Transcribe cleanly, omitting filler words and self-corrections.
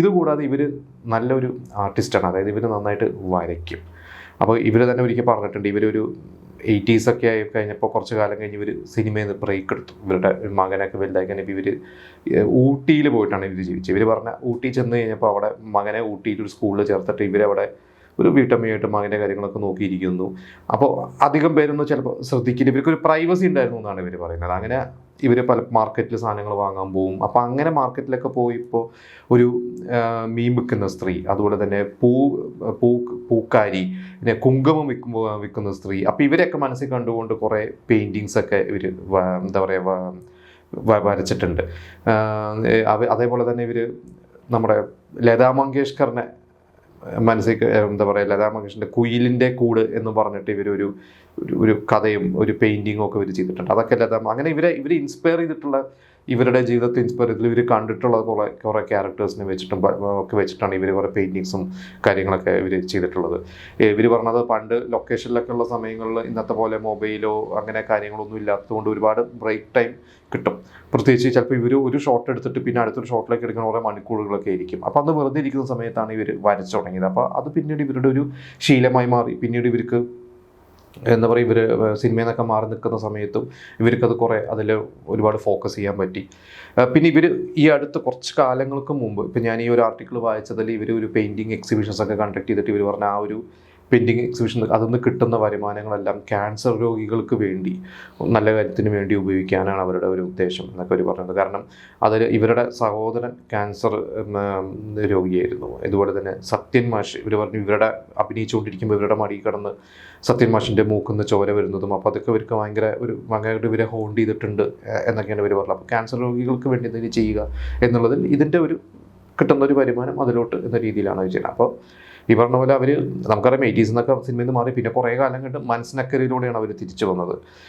ഇതുകൂടാതെ ഇവർ നല്ലൊരു ആർട്ടിസ്റ്റാണ്, അതായത് ഇവർ നന്നായിട്ട് വരയ്ക്കും. അപ്പോൾ ഇവർ തന്നെ ഒരിക്കൽ പറഞ്ഞിട്ടുണ്ട്, ഇവരൊരു 80s ഒക്കെ ആയി കഴിഞ്ഞപ്പോൾ കുറച്ച് കാലം കഴിഞ്ഞ് ഇവർ സിനിമയിൽ നിന്ന് ബ്രേക്ക് എടുത്തു. ഇവരുടെ മകനൊക്കെ വലുതായി കഴിഞ്ഞപ്പോൾ ഇവർ ഊട്ടിയിൽ പോയിട്ടാണ് ഇവർ ജീവിച്ചത്. ഇവർ പറഞ്ഞ ഊട്ടി ചെന്ന് കഴിഞ്ഞപ്പോൾ അവിടെ മകനെ ഊട്ടിയിൽ ഒരു സ്കൂളിൽ ചേർത്തിട്ട് ഇവരവിടെ ഒരു വീട്ടമ്മയായിട്ട് മകൻ്റെ കാര്യങ്ങളൊക്കെ നോക്കിയിരിക്കുന്നു. അപ്പോൾ അധികം പേരൊന്നും ചിലപ്പോൾ ശ്രദ്ധിക്കില്ല. ഇവർക്കൊരു പ്രൈവസി ഉണ്ടായിരുന്നു എന്നാണ് ഇവർ പറയുന്നത്. അങ്ങനെ ഇവർ പല മാർക്കറ്റിൽ സാധനങ്ങൾ വാങ്ങാൻ പോകും. അപ്പോൾ അങ്ങനെ മാർക്കറ്റിലൊക്കെ പോയി ഇപ്പോൾ ഒരു മീൻ വിൽക്കുന്ന സ്ത്രീ, അതുപോലെ തന്നെ പൂക്കാരി, പിന്നെ കുങ്കുമം വിൽക്കുന്ന സ്ത്രീ, അപ്പോൾ ഇവരെയൊക്കെ മനസ്സിൽ കണ്ടുകൊണ്ട് കുറേ പെയിൻറ്റിങ്സൊക്കെ ഇവർ എന്താ പറയുക വരച്ചിട്ടുണ്ട്. അതേപോലെ തന്നെ ഇവർ നമ്മുടെ ലതാ മങ്കേഷ്കറിനെ മനസ്സിൽ എന്താ പറയുക, ലതാ മങ്കേഷ്കറിൻ്റെ കുയിലിൻ്റെ കൂട് എന്ന് പറഞ്ഞിട്ട് ഇവരൊരു ഒരു കഥയും ഒരു പെയിൻറ്റിങ്ങും ഒക്കെ ഇവർ ചെയ്തിട്ടുണ്ട്. അതൊക്കെ അങ്ങനെ ഇവർ ഇൻസ്പയർ ചെയ്തിട്ടുള്ള, ഇവരുടെ ജീവിതത്തെ ഇൻസ്പയർ ചെയ്തിട്ട് ഇവർ കണ്ടിട്ടുള്ള കുറേ ക്യാരക്ടേഴ്സിനെ വെച്ചിട്ടും ഒക്കെ വെച്ചിട്ടാണ് ഇവർ കുറേ പെയിൻറ്റിങ്സും കാര്യങ്ങളൊക്കെ ഇവർ ചെയ്തിട്ടുള്ളത്. ഇവർ പറഞ്ഞത് പണ്ട് ലൊക്കേഷനിലൊക്കെ ഉള്ള സമയങ്ങളിൽ ഇന്നത്തെ പോലെ മൊബൈലോ അങ്ങനെ കാര്യങ്ങളൊന്നും ഇല്ലാത്തതുകൊണ്ട് ഒരുപാട് ബ്രേക്ക് ടൈം കിട്ടും. പ്രത്യേകിച്ച് ചിലപ്പോൾ ഇവർ ഒരു ഷോട്ട് എടുത്തിട്ട് പിന്നെ അടുത്തൊരു ഷോട്ടിലേക്ക് എടുക്കുന്ന കുറേ മണിക്കൂറുകളൊക്കെ ആയിരിക്കും. അപ്പോൾ അന്ന് വെറുതെ ഇരിക്കുന്ന സമയത്താണ് ഇവർ വരച്ചു തുടങ്ങിയത്. അപ്പോൾ അത് പിന്നീട് ഇവരുടെ ഒരു ശീലമായി മാറി. പിന്നീട് ഇവർക്ക് എന്താ പറയുക, ഇവർ സിനിമയിൽ നിന്നൊക്കെ മാറി നിൽക്കുന്ന സമയത്തും ഇവർക്കത് കുറേ അതിൽ ഒരുപാട് ഫോക്കസ് ചെയ്യാൻ പറ്റി. പിന്നെ ഇവർ ഈ അടുത്ത് കുറച്ച് കാലങ്ങൾക്ക് മുമ്പ്, ഇപ്പം ഞാൻ ഈ ഒരു ആർട്ടിക്കിൾ വായിച്ചതിൽ ഇവർ ഒരു പെയിൻറ്റിങ് എക്സിബിഷൻസ് ഒക്കെ കണ്ടക്ട് ചെയ്തിട്ട് ഇവർ പറഞ്ഞ ആ ഒരു പെയിൻറ്റിങ് എക്സിബിഷൻ അതിൽ നിന്ന് കിട്ടുന്ന വരുമാനങ്ങളെല്ലാം ക്യാൻസർ രോഗികൾക്ക് വേണ്ടി നല്ല കാര്യത്തിന് വേണ്ടി ഉപയോഗിക്കാനാണ് അവരുടെ ഒരു ഉദ്ദേശം എന്നൊക്കെ അവർ പറഞ്ഞത്. കാരണം അതിൽ ഇവരുടെ സഹോദരൻ ക്യാൻസർ രോഗിയായിരുന്നു. ഇതുപോലെ തന്നെ സത്യൻ മാഷ്, ഇവർ പറഞ്ഞു ഇവരുടെ അഭിനയിച്ചുകൊണ്ടിരിക്കുമ്പോൾ ഇവരുടെ മടി കിടന്ന് സത്യൻ മാഷിൻ്റെ മൂക്കുന്ന ചോര വരുന്നതും, അപ്പോൾ അതൊക്കെ ഇവർക്ക് ഭയങ്കരമായിട്ട് ഇവരെ ഹോൾഡ് ചെയ്തിട്ടുണ്ട് എന്നൊക്കെയാണ് ഇവർ പറഞ്ഞത്. അപ്പോൾ ക്യാൻസർ രോഗികൾക്ക് വേണ്ടി എന്തെങ്കിലും ചെയ്യുക എന്നുള്ളതിൽ ഇതിൻ്റെ ഒരു കിട്ടുന്ന ഒരു വരുമാനം അതിലോട്ട് എന്ന രീതിയിലാണ് അത് ചെയ്യുന്നത്. അപ്പോൾ ഈ പറഞ്ഞ പോലെ അവർ, നമുക്കറിയാം 80s എന്നൊക്കെ സിനിമയിൽ നിന്ന് മാറി പിന്നെ കുറേ കാലം കണ്ട് മനസ്സിനക്കരയിലൂടെയാണ് അവർ തിരിച്ചു വന്നത്.